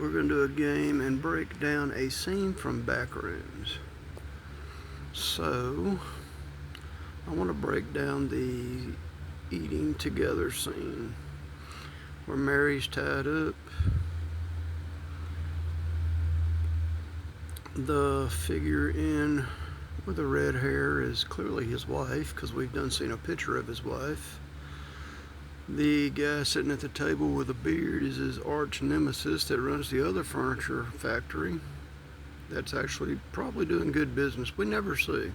we're going to do a game and break down a scene from Backrooms. So, I want to break down the eating together scene where Mary's tied up. The figure in with the red hair is clearly his wife, because we've done seen a picture of his wife. The guy sitting at the table with a beard is his arch nemesis that runs the other furniture factory. That's actually probably doing good business. We never see.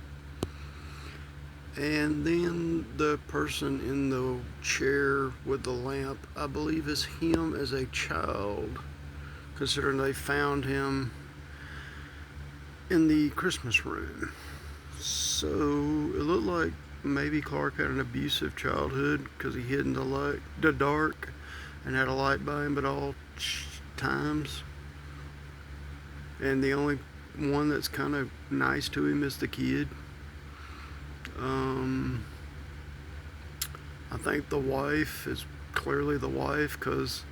And then the person in the chair with the lamp, I believe, is him as a child, considering they found him in the Christmas room. So it looked like maybe Clark had an abusive childhood because he hid in the dark and had a light by him at all times. And the only one that's kind of nice to him is the kid. I think the wife is clearly the wife because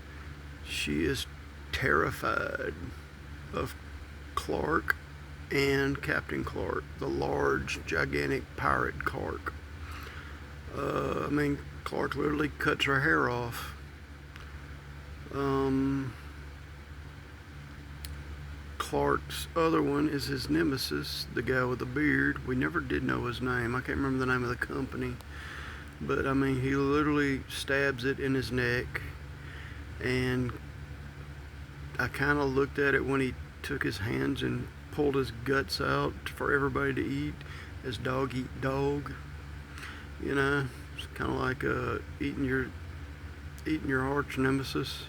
she is terrified of Clark and Captain Clark, the large, gigantic pirate Clark. Clark literally cuts her hair off. Clark's other one is his nemesis, the guy with the beard. We never did know his name. I can't remember the name of the company. But, he literally stabs it in his neck. And I kind of looked at it when he took his hands and pulled his guts out for everybody to eat as dog eat dog. You know, it's kind of like eating your arch nemesis.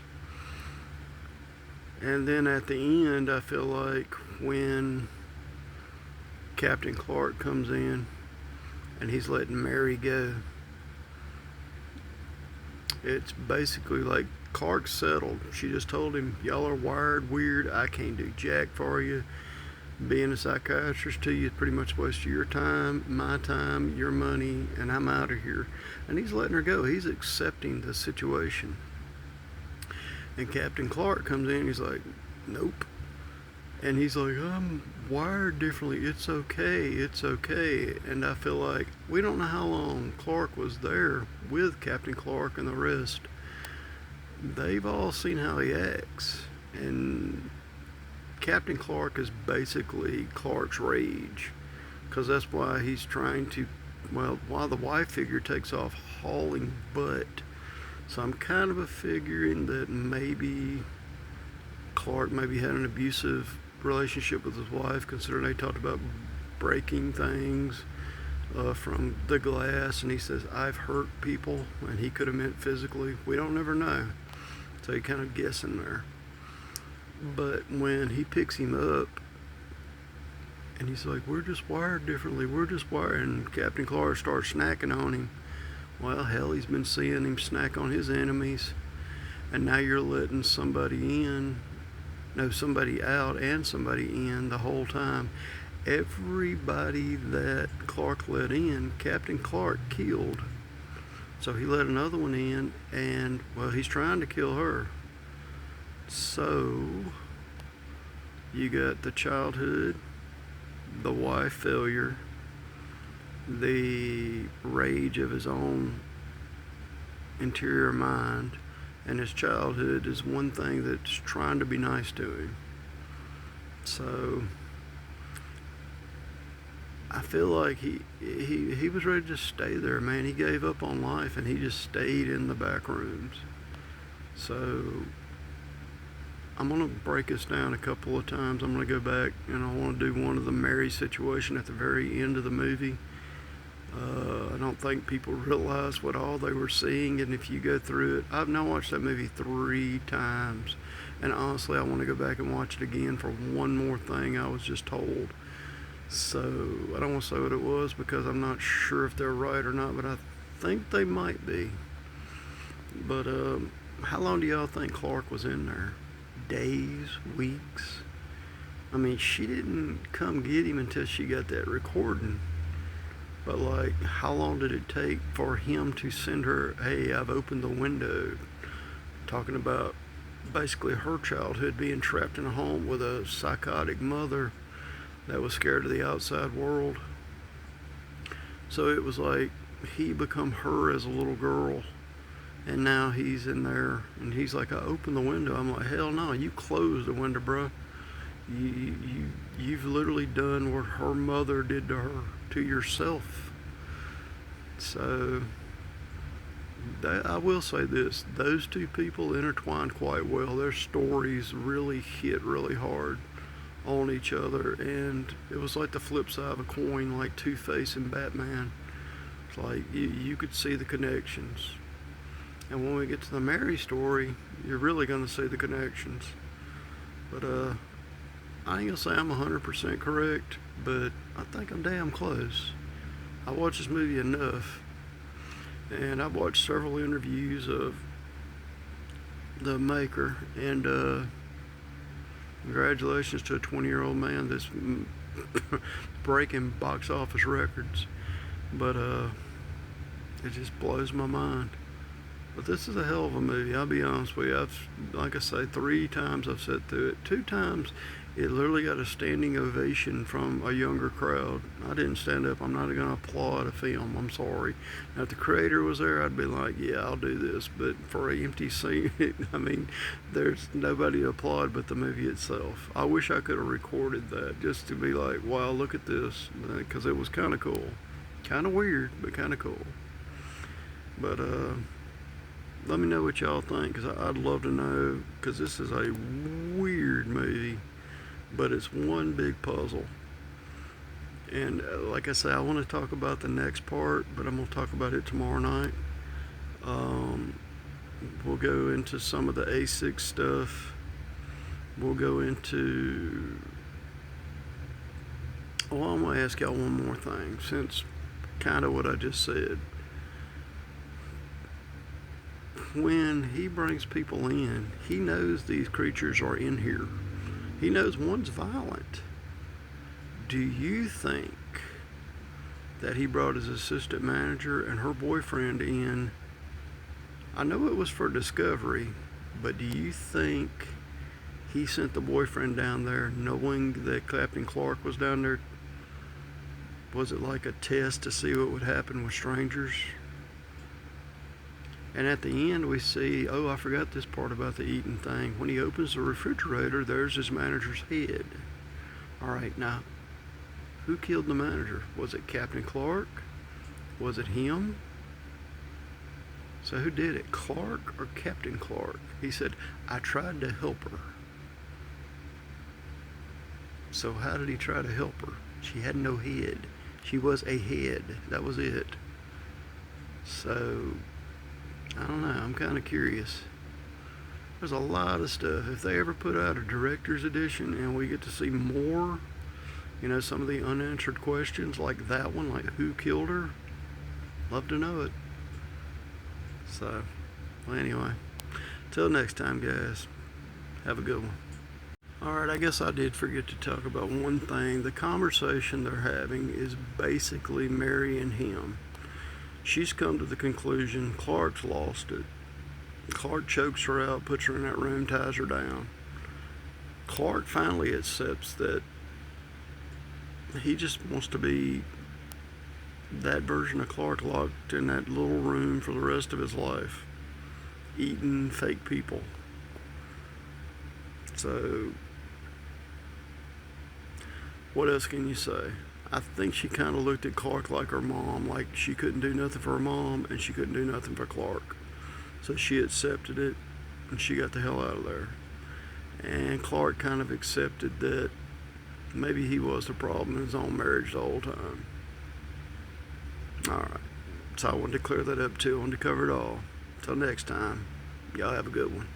And then at the end, I feel like when Captain Clark comes in and he's letting Mary go, it's basically like Clark's settled. She just told him, y'all are wired weird. I can't do jack for you. Being a psychiatrist to you is pretty much a waste of your time, my time, your money, and I'm out of here. And he's letting her go. He's accepting the situation. And Captain Clark comes in, he's like, nope. And he's like, I'm wired differently. It's okay. It's okay. And I feel like we don't know how long Clark was there with Captain Clark and the rest. They've all seen how he acts. And Captain Clark is basically Clark's rage, because that's why he's trying to, while the wife figure takes off hauling butt. So I'm kind of figuring that maybe Clark maybe had an abusive relationship with his wife, considering they talked about breaking things from the glass, and he says, I've hurt people, and he could have meant physically. We don't ever know. So you're kind of guessing there. But when he picks him up, and he's like, we're just wired differently, and Captain Clark starts snacking on him. Well, hell, he's been seeing him snack on his enemies, and now you're letting somebody out and somebody in the whole time. Everybody that Clark let in, Captain Clark killed. So he let another one in, and, he's trying to kill her. So, you got the childhood, the wife failure, the rage of his own interior mind, and his childhood is one thing that's trying to be nice to him. So I feel like he was ready to just stay there, man. He gave up on life and he just stayed in the back rooms. So I'm going to break this down a couple of times. I'm going to go back and I want to do one of the Mary situation at the very end of the movie. I don't think people realize what all they were seeing, and if you go through it, I've now watched that movie 3 times, and honestly I want to go back and watch it again for one more thing I was just told. So I don't want to say what it was because I'm not sure if they're right or not, but I think they might be. But how long do y'all think Clark was in there? Days? Weeks? She didn't come get him until she got that recording. But how long did it take for him to send her, hey, I've opened the window, talking about basically her childhood being trapped in a home with a psychotic mother that was scared of the outside world. So it was like he become her as a little girl, and now he's in there, and he's like, I opened the window. I'm like, hell no, you closed the window, bro. You've literally done what her mother did to her, to yourself. So I will say this: those two people intertwined quite well. Their stories really hit really hard on each other, and it was like the flip side of a coin, like Two-Face and Batman. It's like you could see the connections. And when we get to the Mary story, you're really going to see the connections. But I ain't gonna say I'm 100% correct, but I think I'm damn close. I watched this movie enough, and I've watched several interviews of the maker, and congratulations to a 20-year-old man that's breaking box office records. But it just blows my mind. But this is a hell of a movie, I'll be honest with you. Like I say, 3 times I've sat through it. 2 times it literally got a standing ovation from a younger crowd. I didn't stand up. I'm not going to applaud a film. I'm sorry. Now, if the creator was there, I'd be like, yeah, I'll do this. But for an empty scene, I mean, there's nobody to applaud but the movie itself. I wish I could have recorded that just to be like, wow, look at this. Because it was kind of cool. Kind of weird, but kind of cool. But, let me know what y'all think, because I'd love to know, because this is a weird movie, but it's one big puzzle. And like I say, I want to talk about the next part, but I'm going to talk about it tomorrow night. We'll go into some of the A6 stuff. We'll go into... Well, I'm going to ask y'all one more thing, since kind of what I just said. When he brings people in, he knows these creatures are in here. He knows one's violent. Do you think that he brought his assistant manager and her boyfriend in? I know it was for discovery, but do you think he sent the boyfriend down there knowing that Captain Clark was down there? Was it like a test to see what would happen with strangers? And at the end we see, oh, I forgot this part about the eating thing. When he opens the refrigerator, there's his manager's head. Alright, now, who killed the manager? Was it Captain Clark? Was it him? So who did it, Clark or Captain Clark? He said, I tried to help her. So how did he try to help her? She had no head. She was a head. That was it. So... I don't know, I'm kind of curious. There's a lot of stuff. If they ever put out a director's edition and we get to see more, you know, some of the unanswered questions like that one, like who killed her, love to know it. So, well, anyway, till next time, guys, have a good one. Alright, I guess I did forget to talk about one thing. The conversation they're having is basically Mary and him. She's come to the conclusion Clark's lost it. Clark chokes her out, puts her in that room, ties her down. Clark finally accepts that he just wants to be that version of Clark, locked in that little room for the rest of his life, eating fake people. So, what else can you say? I think she kind of looked at Clark like her mom, like she couldn't do nothing for her mom and she couldn't do nothing for Clark. So she accepted it and she got the hell out of there. And Clark kind of accepted that maybe he was the problem in his own marriage the whole time. Alright, so I wanted to clear that up too. I wanted to cover it all. Till next time, y'all have a good one.